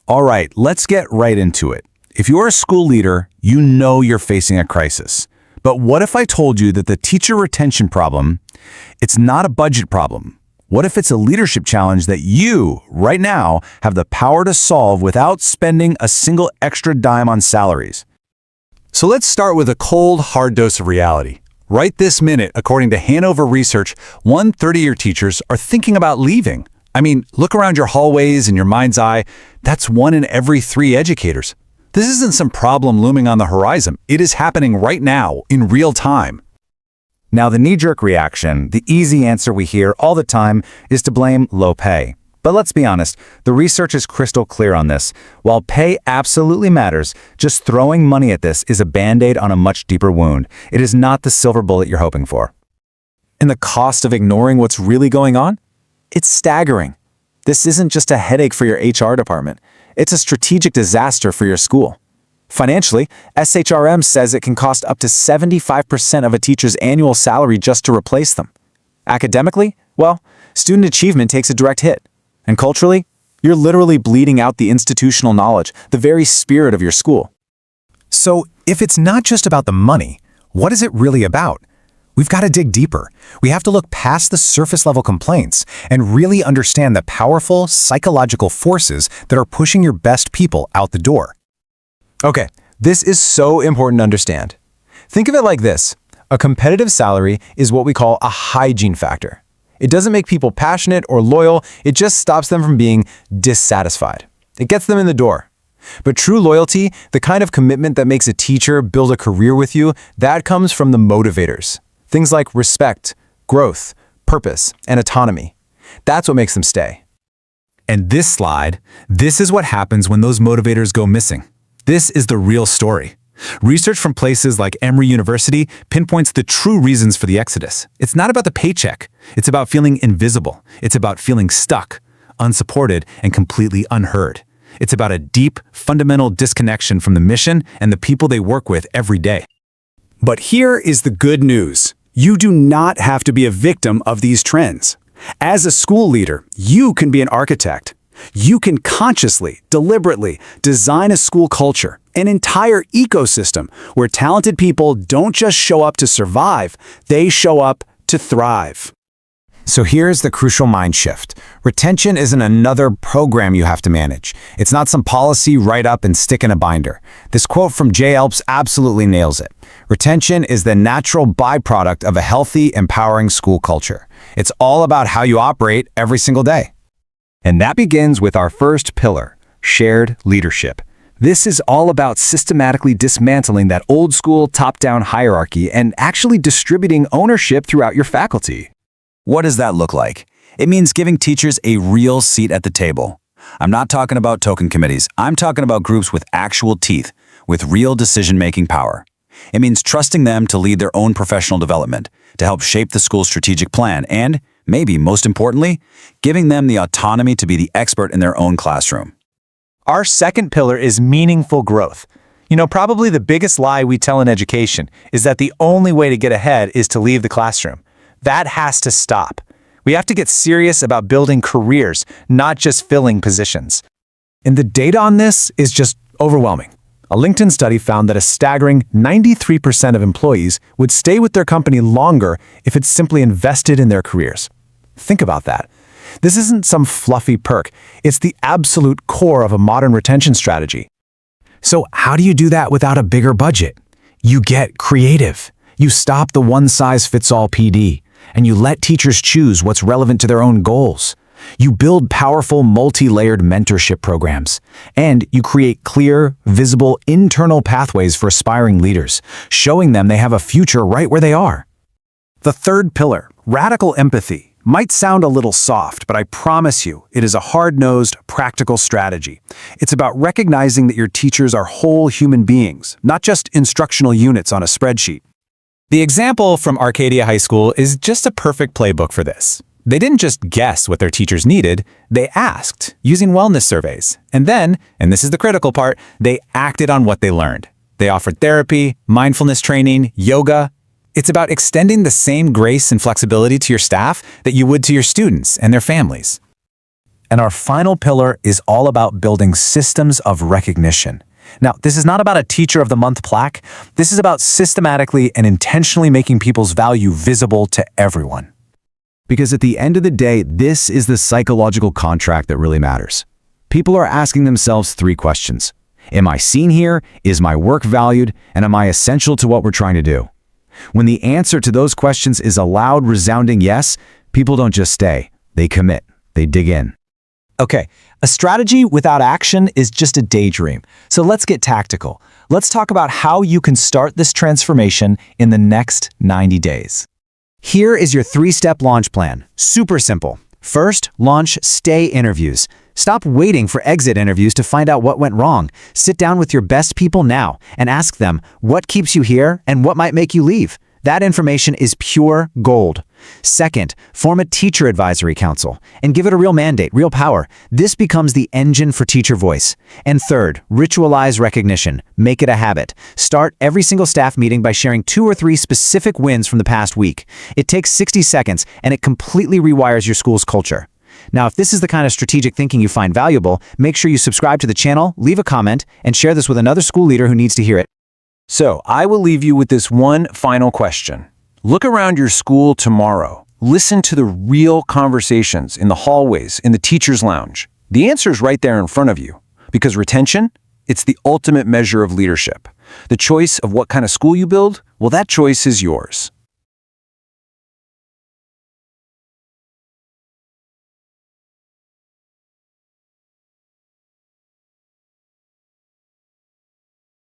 All right, let's get right into it. If you're a school leader, you know you're facing a crisis. But what if I told you that the teacher retention problem, it's not a budget problem? What if it's a leadership challenge that you, right now, have the power to solve without spending a single extra dime on salaries? So let's start with a cold, hard dose of reality. Right this minute, according to Hanover Research, 1/30-year teachers are thinking about leaving. I mean, look around your hallways and your mind's eye. That's 1 in every 3 educators. This isn't some problem looming on the horizon. It is happening right now, in real time. Now, the knee-jerk reaction, the easy answer we hear all the time, is to blame low pay. But let's be honest, the research is crystal clear on this. While pay absolutely matters, just throwing money at this is a band-aid on a much deeper wound. It is not the silver bullet you're hoping for. And the cost of ignoring what's really going on? It's staggering. This isn't just a headache for your HR department. It's a strategic disaster for your school. Financially, SHRM says it can cost up to 75% of a teacher's annual salary just to replace them. Academically, well, student achievement takes a direct hit. And culturally, you're literally bleeding out the institutional knowledge, the very spirit of your school. So, if it's not just about the money, what is it really about? We've got to dig deeper. We have to look past the surface-level complaints and really understand the powerful psychological forces that are pushing your best people out the door. Okay, this is so important to understand. Think of it like this. A competitive salary is what we call a hygiene factor. It doesn't make people passionate or loyal, it just stops them from being dissatisfied. It gets them in the door. But true loyalty, the kind of commitment that makes a teacher build a career with you, that comes from the motivators. Things like respect, growth, purpose, and autonomy. That's what makes them stay. And this slide, this is what happens when those motivators go missing. This is the real story. Research from places like Emory University pinpoints the true reasons for the exodus. It's not about the paycheck. It's about feeling invisible. It's about feeling stuck, unsupported, and completely unheard. It's about a deep, fundamental disconnection from the mission and the people they work with every day. But here is the good news. You do not have to be a victim of these trends. As a school leader, you can be an architect. You can consciously, deliberately design a school culture, an entire ecosystem where talented people don't just show up to survive, they show up to thrive. So here's the crucial mind shift. Retention isn't another program you have to manage. It's not some policy write up and stick in a binder. This quote from Jay Elps absolutely nails it. Retention is the natural byproduct of a healthy, empowering school culture. It's all about how you operate every single day. And that begins with our first pillar, shared leadership. This is all about systematically dismantling that old school top-down hierarchy and actually distributing ownership throughout your faculty. What does that look like? It means giving teachers a real seat at the table. I'm not talking about token committees. I'm talking about groups with actual teeth, with real decision-making power. It means trusting them to lead their own professional development, to help shape the school's strategic plan, and, maybe most importantly, giving them the autonomy to be the expert in their own classroom. Our second pillar is meaningful growth. You know, probably the biggest lie we tell in education is that the only way to get ahead is to leave the classroom. That has to stop. We have to get serious about building careers, not just filling positions. And the data on this is just overwhelming. A LinkedIn study found that a staggering 93% of employees would stay with their company longer if it simply invested in their careers. Think about that. This isn't some fluffy perk. It's the absolute core of a modern retention strategy. So how do you do that without a bigger budget? You get creative. You stop the one-size-fits-all PD, and you let teachers choose what's relevant to their own goals. You build powerful, multi-layered mentorship programs, and you create clear, visible, internal pathways for aspiring leaders, showing them they have a future right where they are. The third pillar, radical empathy, might sound a little soft, but I promise you, it is a hard-nosed, practical strategy. It's about recognizing that your teachers are whole human beings, not just instructional units on a spreadsheet. The example from Arcadia High School is just a perfect playbook for this. They didn't just guess what their teachers needed, they asked, using wellness surveys. And then, and this is the critical part, they acted on what they learned. They offered therapy, mindfulness training, yoga. It's about extending the same grace and flexibility to your staff that you would to your students and their families. And our final pillar is all about building systems of recognition. Now, this is not about a Teacher of the Month plaque. This is about systematically and intentionally making people's value visible to everyone. Because at the end of the day, this is the psychological contract that really matters. People are asking themselves 3 questions. Am I seen here? Is my work valued? And am I essential to what we're trying to do? When the answer to those questions is a loud, resounding yes, people don't just stay. They commit. They dig in. Okay, a strategy without action is just a daydream. So let's get tactical. Let's talk about how you can start this transformation in the next 90 days. Here is your 3-step launch plan. Super simple. First, launch stay interviews. Stop waiting for exit interviews to find out what went wrong. Sit down with your best people now and ask them what keeps you here and what might make you leave. That information is pure gold. Second, form a teacher advisory council and give it a real mandate, real power. This becomes the engine for teacher voice. And third, ritualize recognition. Make it a habit. Start every single staff meeting by sharing 2 or 3 specific wins from the past week. It takes 60 seconds and it completely rewires your school's culture. Now, if this is the kind of strategic thinking you find valuable, make sure you subscribe to the channel, leave a comment, and share this with another school leader who needs to hear it. So, I will leave you with this one final question. Look around your school tomorrow. Listen to the real conversations in the hallways, in the teacher's lounge. The answer is right there in front of you. Because retention, it's the ultimate measure of leadership. The choice of what kind of school you build, well, that choice is yours.